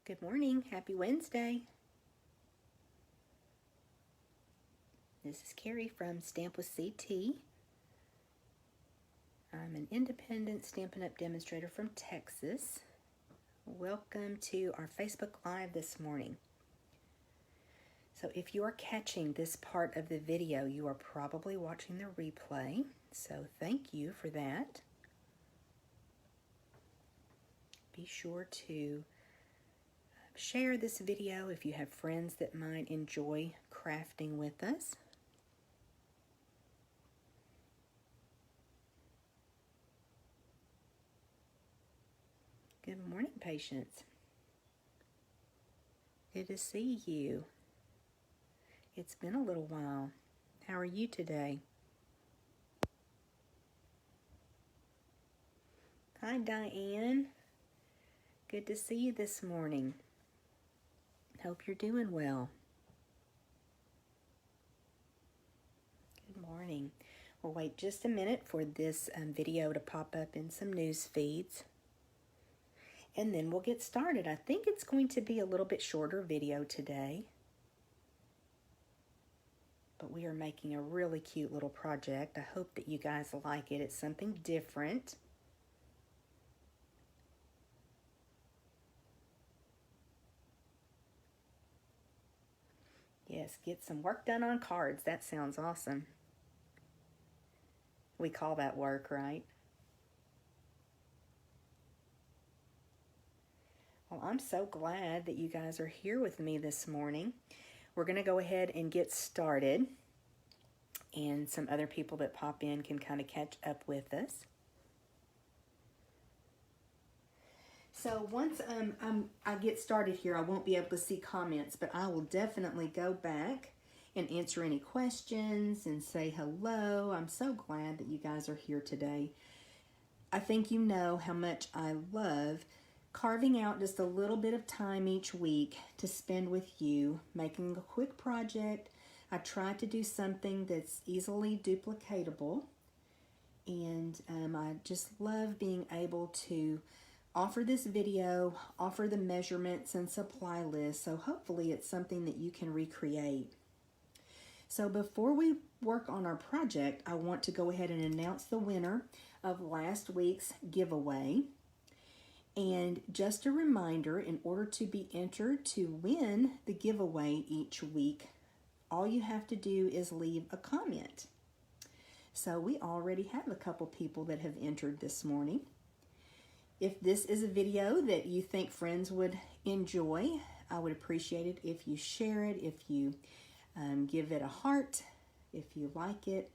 Good morning. Happy Wednesday. This is Carrie from Stamp with CT. I'm an independent Stampin' Up! Demonstrator from Texas. Welcome to our Facebook Live this morning. So if you are catching this part of the video, you are probably watching the replay. So thank you for that. Be sure to share this video if you have friends that might enjoy crafting with us. Good morning, Patience. Good to see you. It's been a little while. How are you today? Hi, Diane. Good to see you this morning. Hope you're doing well. Good morning. We'll wait just a minute for this video to pop up in some news feeds. And then we'll get started. I think it's going to be a little bit shorter video today. But we are making a really cute little project. I hope that you guys like it. It's something different. Yes, get some work done on cards. That sounds awesome. We call that work, right? Well, I'm so glad that you guys are here with me this morning. We're going to go ahead and get started. And some other people that pop in can kind of catch up with us. So once I get started here, I won't be able to see comments, but I will definitely go back and answer any questions and say hello. I'm so glad that you guys are here today. I think you know how much I love carving out just a little bit of time each week to spend with you, making a quick project. I try to do something that's easily duplicatable, and I just love being able to offer this video, offer the measurements and supply list, so hopefully it's something that you can recreate. So before we work on our project, I want to go ahead and announce the winner of last week's giveaway. And just a reminder, in order to be entered to win the giveaway each week, all you have to do is leave a comment. So we already have a couple people that have entered this morning. If this is a video that you think friends would enjoy, I would appreciate it if you share it, if you give it a heart, if you like it.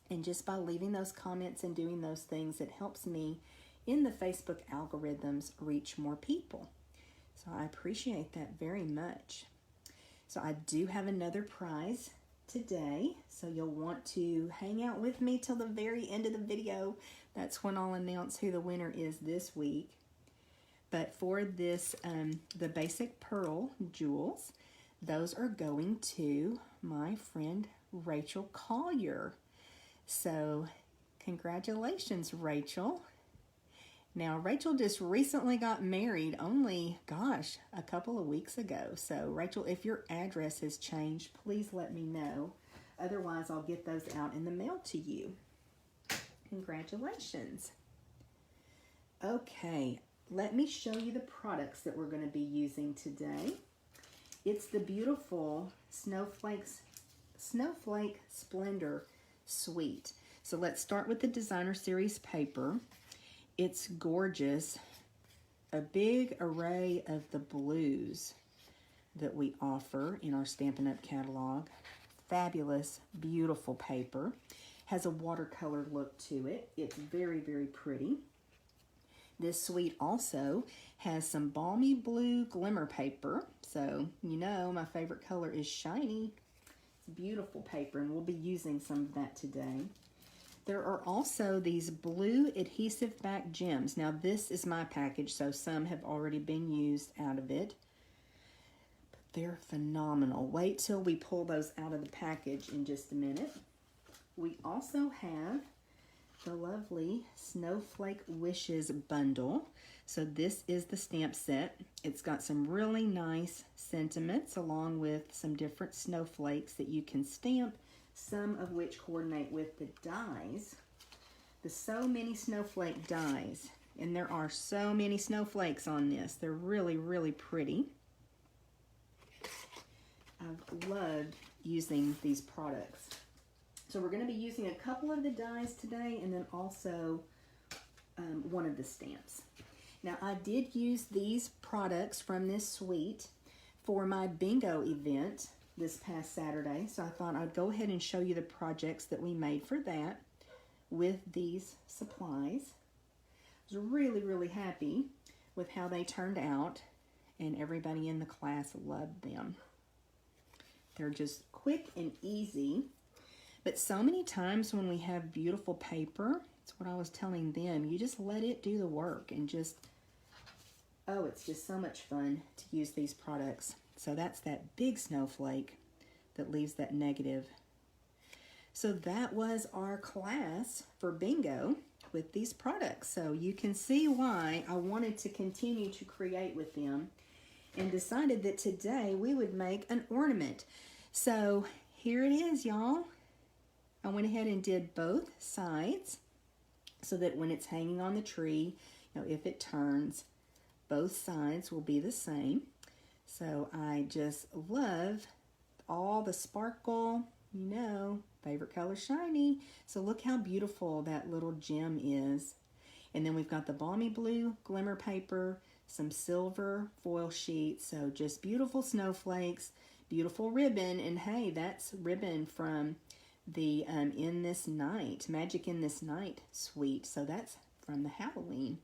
And just by leaving those comments and doing those things, it helps me in the Facebook algorithms reach more people. So I appreciate that very much. So I do have another prize today, so you'll want to hang out with me till the very end of the video. That's when I'll announce who the winner is this week. But for this, the basic pearl jewels, those are going to my friend Rachel Collier. So congratulations, Rachel. Now, Rachel just recently got married only, gosh, a couple of weeks ago. So, Rachel, if your address has changed, please let me know. Otherwise, I'll get those out in the mail to you. Congratulations. Okay, let me show you the products that we're going to be using today. It's the beautiful Snowflake Splendor Suite. So, let's start with the Designer Series paper. It's gorgeous. A big array of the blues that we offer in our Stampin' Up! Catalog. Fabulous, beautiful paper. Has a watercolor look to it. It's very, very pretty. This suite also has some balmy blue glimmer paper. So, you know, my favorite color is shiny. It's beautiful paper, and we'll be using some of that today. There are also these blue adhesive back gems. Now this is my package, so some have already been used out of it. But they're phenomenal. Wait till we pull those out of the package in just a minute. We also have the lovely Snowflake Wishes bundle. So this is the stamp set. It's got some really nice sentiments along with some different snowflakes that you can stamp, some of which coordinate with the dies. The So Many Snowflake dies. And there are so many snowflakes on this. They're really, really pretty. I've loved using these products. So we're going to be using a couple of the dies today and then also one of the stamps. Now I did use these products from this suite for my bingo event this past Saturday. So I thought I'd go ahead and show you the projects that we made for that with these supplies. I was really, really happy with how they turned out, and everybody in the class loved them. They're just quick and easy. But so many times when we have beautiful paper, it's what I was telling them, you just let it do the work and just, oh, it's just so much fun to use these products. So that's that big snowflake that leaves that negative. So that was our class for bingo with these products. So you can see why I wanted to continue to create with them and decided that today we would make an ornament. So here it is, y'all. I went ahead and did both sides so that when it's hanging on the tree, if it turns, both sides will be the same. So I just love all the sparkle, favorite color, shiny. So look how beautiful that little gem is. And then we've got the balmy blue glimmer paper, some silver foil sheets. So just beautiful snowflakes, beautiful ribbon. And hey, that's ribbon from the In This Night, Magic in This Night suite. So that's from the Halloween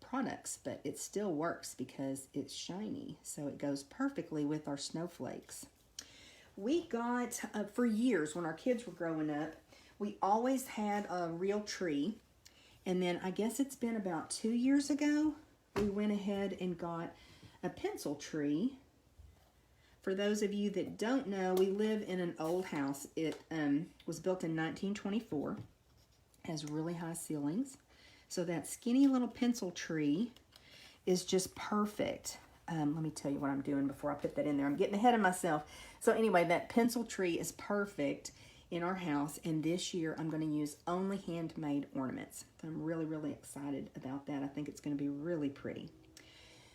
products, but it still works because it's shiny. So it goes perfectly with our snowflakes. We got, for years when our kids were growing up, we always had a real tree. And then I guess it's been about 2 years ago, we went ahead and got a pencil tree. For those of you that don't know, we live in an old house. It was built in 1924, has really high ceilings. So that skinny little pencil tree is just perfect. Let me tell you what I'm doing before I put that in there. I'm getting ahead of myself. So anyway, that pencil tree is perfect in our house. And this year I'm going to use only handmade ornaments. I'm really, really excited about that. I think it's going to be really pretty.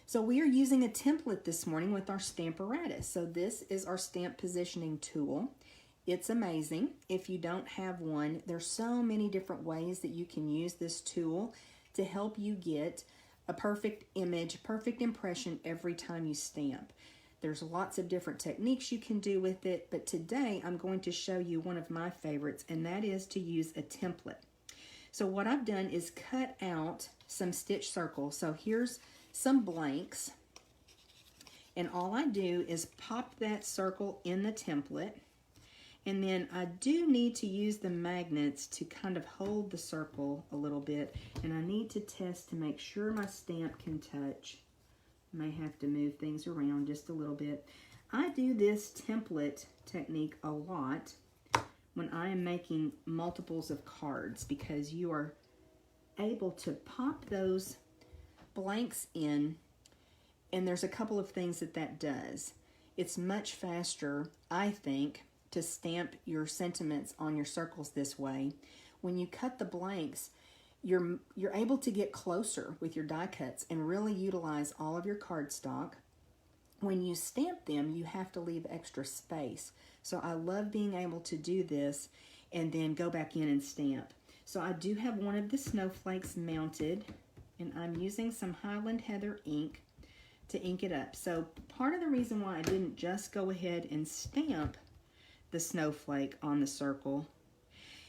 So we are using a template this morning with our Stamparatus. So this is our stamp positioning tool. It's amazing. If you don't have one, there's so many different ways that you can use this tool to help you get a perfect image, perfect impression every time you stamp. There's lots of different techniques you can do with it, but today I'm going to show you one of my favorites, and that is to use a template. So what I've done is cut out some stitch circles. So here's some blanks, and all I do is pop that circle in the template, and then I do need to use the magnets to kind of hold the circle a little bit, and I need to test to make sure my stamp can touch. May have to move things around just a little bit. I do this template technique a lot when I am making multiples of cards because you are able to pop those blanks in, and there's a couple of things that does. It's much faster, I think, to stamp your sentiments on your circles this way. When you cut the blanks, you're able to get closer with your die cuts and really utilize all of your cardstock. When you stamp them, you have to leave extra space. So I love being able to do this and then go back in and stamp. So I do have one of the snowflakes mounted, and I'm using some Highland Heather ink to ink it up. So part of the reason why I didn't just go ahead and stamp the snowflake on the circle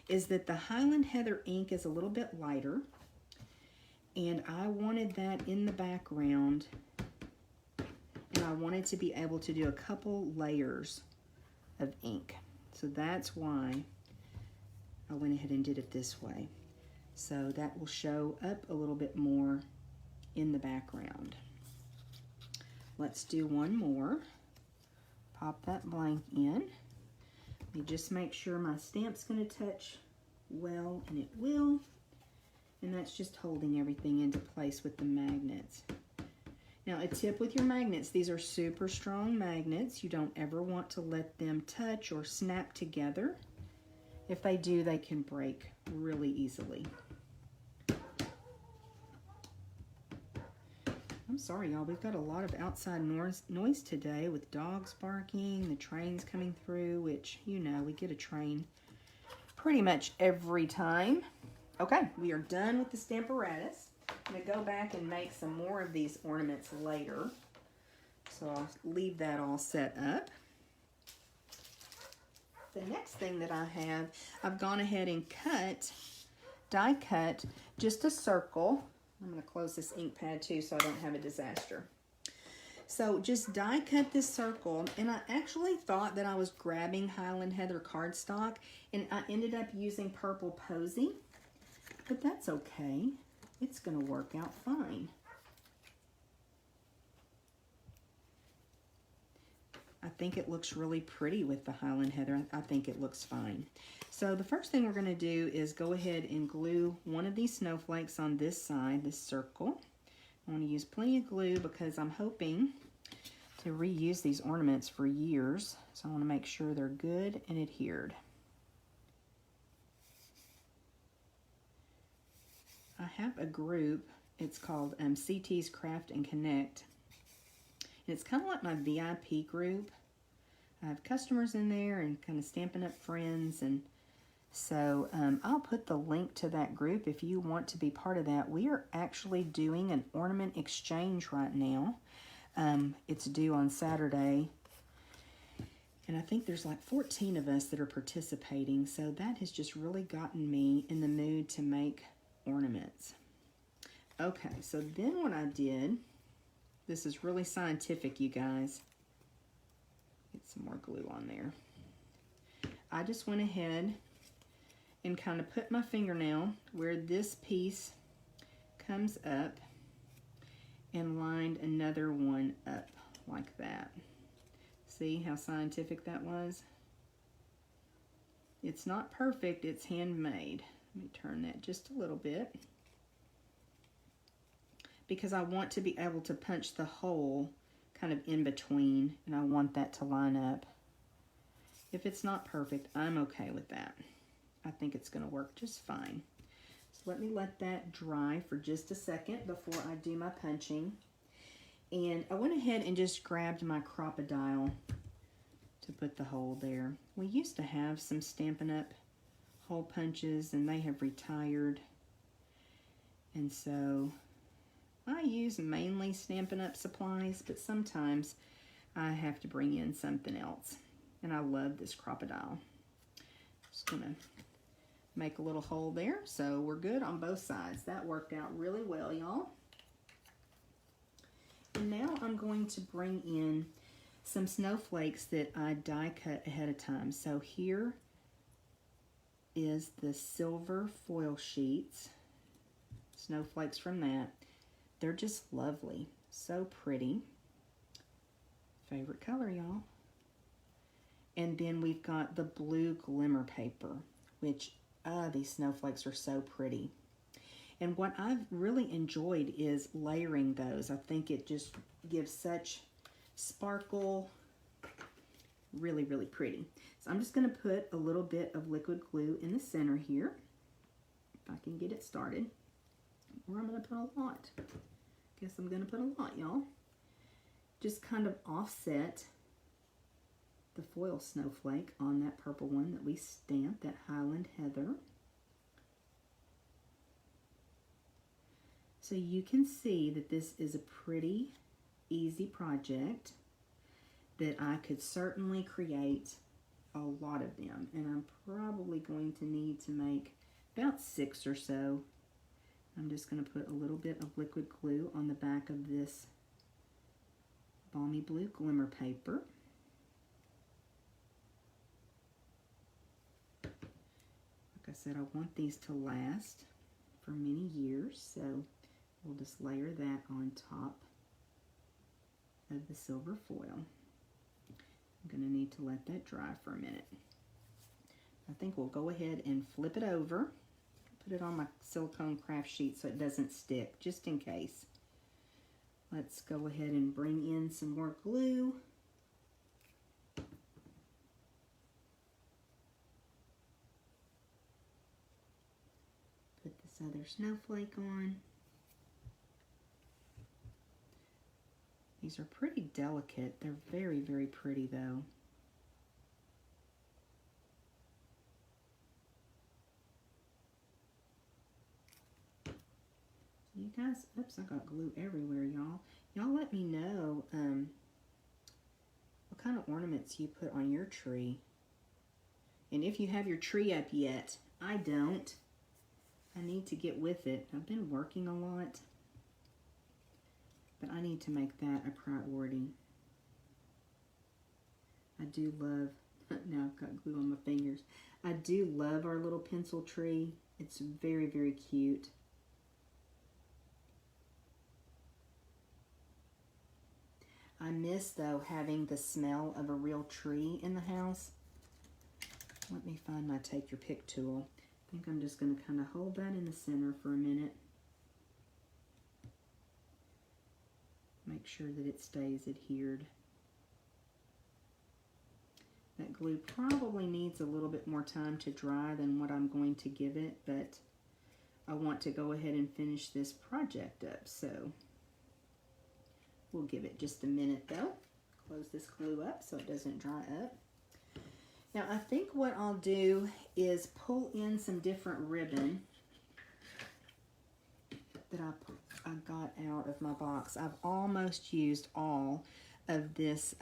is that the Highland Heather ink is a little bit lighter, and I wanted that in the background, and I wanted to be able to do a couple layers of ink. So that's why I went ahead and did it this way. So that will show up a little bit more in the background. Let's do one more. Pop that blank in. Let me just make sure my stamp's going to touch well, and it will. And that's just holding everything into place with the magnets. Now, a tip with your magnets, these are super strong magnets. You don't ever want to let them touch or snap together. If they do, they can break really easily. I'm sorry, y'all. We've got a lot of outside noise today with dogs barking, the trains coming through, which, you know, we get a train pretty much every time. Okay, we are done with the Stamparatus. I'm going to go back and make some more of these ornaments later. So I'll leave that all set up. The next thing that I have, I've gone ahead and die cut just a circle. I'm going to close this ink pad too so I don't have a disaster. So just die cut this circle, and I actually thought that I was grabbing Highland Heather cardstock, and I ended up using Purple Posy, but that's okay. It's going to work out fine. I think it looks really pretty with the Highland Heather. I think it looks fine. So the first thing we're going to do is go ahead and glue one of these snowflakes on this side, this circle. I want to use plenty of glue because I'm hoping to reuse these ornaments for years. So I want to make sure they're good and adhered. I have a group, it's called CT's Craft and Connect. And it's kind of like my VIP group. I have customers in there and kind of Stampin' Up! Friends. And so I'll put the link to that group if you want to be part of that. We are actually doing an ornament exchange right now. It's due on Saturday. And I think there's like 14 of us that are participating. So that has just really gotten me in the mood to make ornaments. Okay, so then what I did, this is really scientific, you guys. Get some more glue on there. I just went ahead and kind of put my fingernail where this piece comes up and lined another one up like that. See how scientific that was? It's not perfect, it's handmade. Let me turn that just a little bit because I want to be able to punch the hole kind of in between, and I want that to line up. If it's not perfect, I'm okay with that. I think it's going to work just fine. So let me let that dry for just a second before I do my punching. And I went ahead and just grabbed my Crop-A-Dile to put the hole there. We used to have some Stampin' Up! Hole punches, and they have retired. And so I use mainly Stampin' Up! Supplies, but sometimes I have to bring in something else. And I love this Crop-A-Dile. Just gonna make a little hole there, so we're good on both sides. That worked out really well, y'all. And now I'm going to bring in some snowflakes that I die cut ahead of time. So here is the silver foil sheets, snowflakes from that. They're just lovely, so pretty. Favorite color, y'all. And then we've got the blue glimmer paper, which, these snowflakes are so pretty. And what I've really enjoyed is layering those. I think it just gives such sparkle. Really, really pretty. So I'm just going to put a little bit of liquid glue in the center here, if I can get it started. Or I'm going to put a lot. Guess I'm going to put a lot, y'all. Just kind of offset the foil snowflake on that purple one that we stamped, that Highland Heather. So you can see that this is a pretty easy project that I could certainly create a lot of them. And I'm probably going to need to make about 6 or so. I'm just going to put a little bit of liquid glue on the back of this balmy blue glimmer paper. Like I said, I want these to last for many years, so we'll just layer that on top of the silver foil. I'm going to need to let that dry for a minute. I think we'll go ahead and flip it over. put it on my silicone craft sheet so it doesn't stick, just in case. Let's go ahead and bring in some more glue. Put this other snowflake on. These are pretty delicate. They're very, very pretty though. You guys, oops, I got glue everywhere, y'all. Y'all let me know what kind of ornaments you put on your tree. And if you have your tree up yet, I don't. I need to get with it. I've been working a lot, but I need to make that a priority. I do love, now I've got glue on my fingers. I do love our little pencil tree. It's very, very cute. I miss, though, having the smell of a real tree in the house. Let me find my take your pick tool. I think I'm just going to kind of hold that in the center for a minute. Make sure that it stays adhered. That glue probably needs a little bit more time to dry than what I'm going to give it, but I want to go ahead and finish this project up, so we'll give it just a minute though. Close this glue up so it doesn't dry up. Now I think what I'll do is pull in some different ribbon that I got out of my box. I've almost used all of this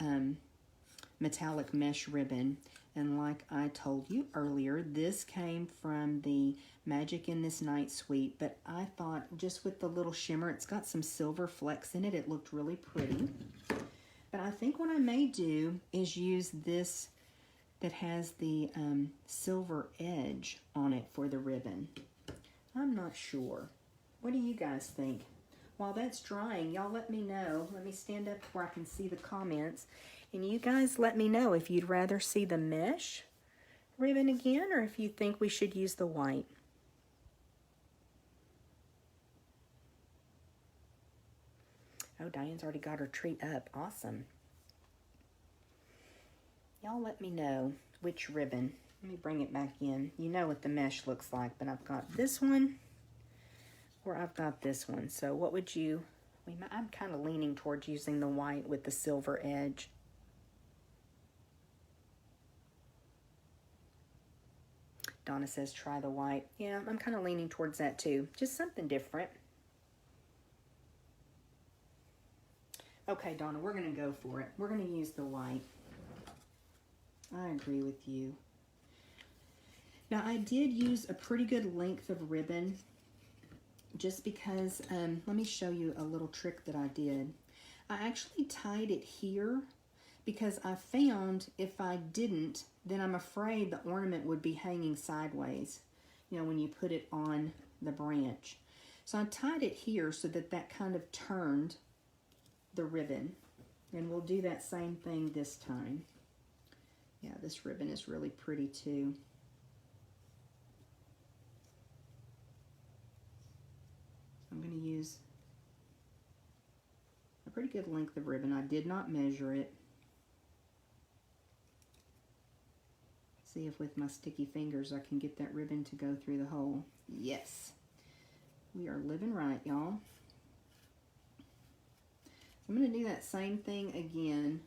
metallic mesh ribbon, and like I told you earlier, this came from the Magic in This Night suite, but I thought just with the little shimmer, it's got some silver flecks in it, it looked really pretty. But I think what I may do is use this that has the silver edge on it for the ribbon. I'm not sure. What do you guys think? While that's drying, y'all let me know. Let me stand up where I can see the comments. And you guys let me know if you'd rather see the mesh ribbon again or if you think we should use the white. Oh, Diane's already got her tree up. Awesome. Y'all let me know which ribbon. Let me bring it back in. You know what the mesh looks like, but I've got this one or I've got this one. So what would you, I'm kind of leaning towards using the white with the silver edge. Donna says try the white. Yeah, I'm kind of leaning towards that too. Just something different. Okay, Donna, we're going to go for it. We're going to use the white. I agree with you. Now, I did use a pretty good length of ribbon just because, let me show you a little trick that I did. I actually tied it here because I found if I didn't, then I'm afraid the ornament would be hanging sideways, you know, when you put it on the branch. So I tied it here so that that kind of turned the ribbon. And we'll do that same thing this time. Yeah, this ribbon is really pretty too. I'm going to use a pretty good length of ribbon. I did not measure it. See if with my sticky fingers I can get that ribbon to go through the hole. Yes. We are living right, y'all. I'm going to do that same thing again.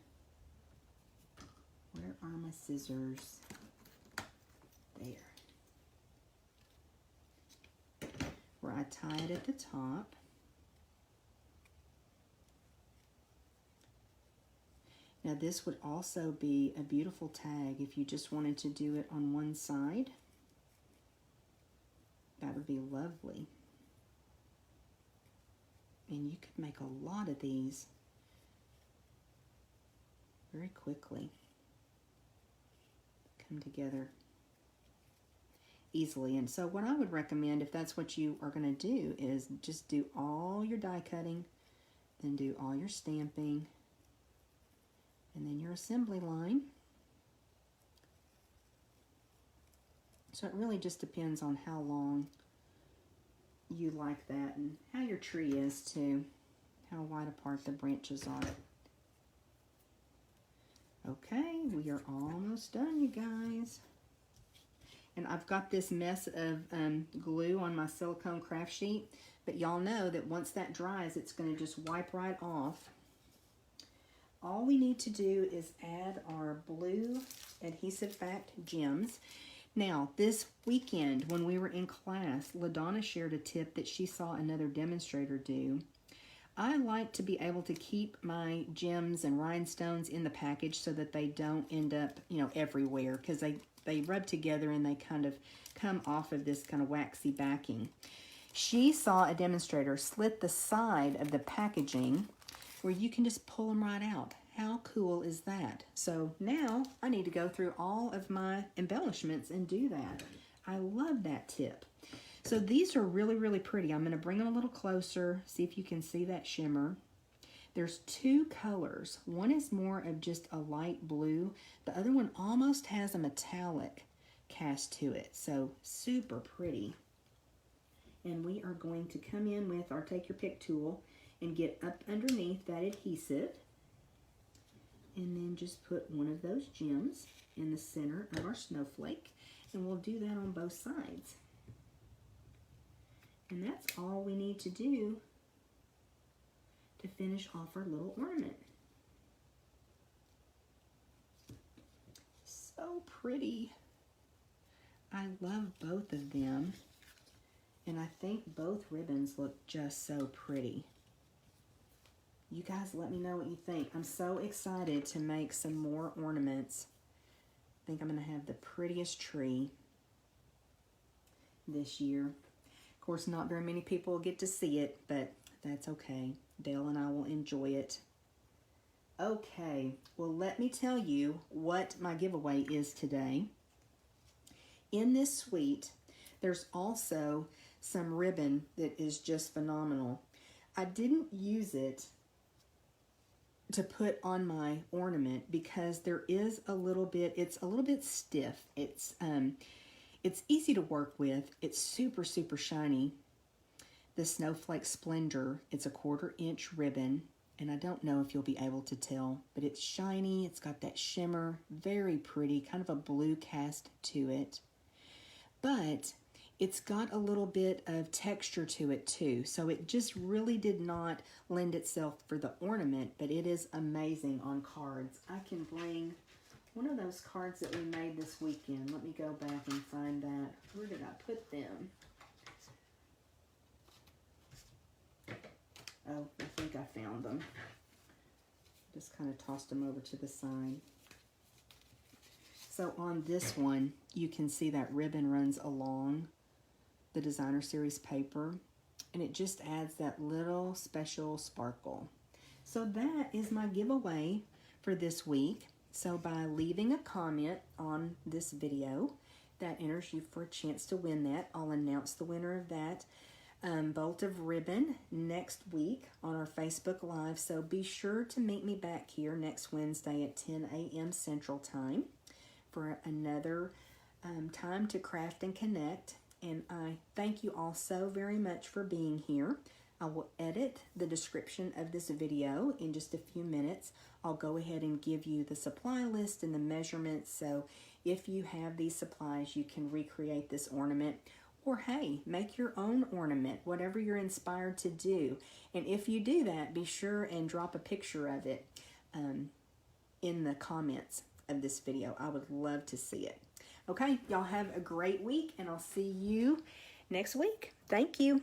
Where are my scissors? There. Where I tie it at the top. Now this would also be a beautiful tag if you just wanted to do it on one side. That would be lovely. And you could make a lot of these very quickly. Come together easily. And so what I would recommend, if that's what you are going to do, is just do all your die cutting, then do all your stamping, and then your assembly line. So it really just depends on how long you like that and how your tree is too, how wide apart the branches are. Okay, we are almost done, you guys. And I've got this mess of glue on my silicone craft sheet, but y'all know that once that dries, it's going to just wipe right off. All we need to do is add our blue adhesive backed gems. Now, this weekend when we were in class, LaDonna shared a tip that she saw another demonstrator do. I like to be able to keep my gems and rhinestones in the package so that they don't end up, you know, everywhere, because they rub together and they kind of come off of this kind of waxy backing. She saw a demonstrator slit the side of the packaging where you can just pull them right out. How cool is that? So now I need to go through all of my embellishments and do that. I love that tip. So these are really, really pretty. I'm going to bring them a little closer, see if you can see that shimmer. There's two colors. One is more of just a light blue. The other one almost has a metallic cast to it. So super pretty. And we are going to come in with our take your pick tool and get up underneath that adhesive. And then just put one of those gems in the center of our snowflake. And we'll do that on both sides. And that's all we need to do to finish off our little ornament. So pretty. I love both of them. And I think both ribbons look just so pretty. You guys let me know what you think. I'm so excited to make some more ornaments. I think I'm going to have the prettiest tree this year. Of course, not very many people will get to see it, but that's okay. Dale and I will enjoy it. Okay, well, let me tell you what my giveaway is today. In this suite, there's also some ribbon that is just phenomenal. I didn't use it to put on my ornament because there is a little bit, it's a little bit stiff. It's easy to work with. It's super, super shiny. The Snowflake Splendor, it's a 1/4 inch ribbon, and I don't know if you'll be able to tell, but it's shiny. It's got that shimmer, very pretty, kind of a blue cast to it. But it's got a little bit of texture to it too, so it just really did not lend itself for the ornament, but it is amazing on cards. I can bring one of those cards that we made this weekend. Let me go back and find that. Where did I put them? Oh, I think I found them. Just kind of tossed them over to the side. So on this one, you can see that ribbon runs along the Designer Series paper, and it just adds that little special sparkle. So that is my giveaway for this week. So by leaving a comment on this video, that enters you for a chance to win that. I'll announce the winner of that bolt of ribbon next week on our Facebook Live. So be sure to meet me back here next Wednesday at 10 a.m. Central Time for another time to craft and connect. And I thank you all so very much for being here. I will edit the description of this video in just a few minutes. I'll go ahead and give you the supply list and the measurements, so if you have these supplies, you can recreate this ornament, or hey, make your own ornament, whatever you're inspired to do. And if you do that, be sure and drop a picture of it in the comments of this video. I would love to see it. Okay, y'all have a great week, and I'll see you next week. Thank you.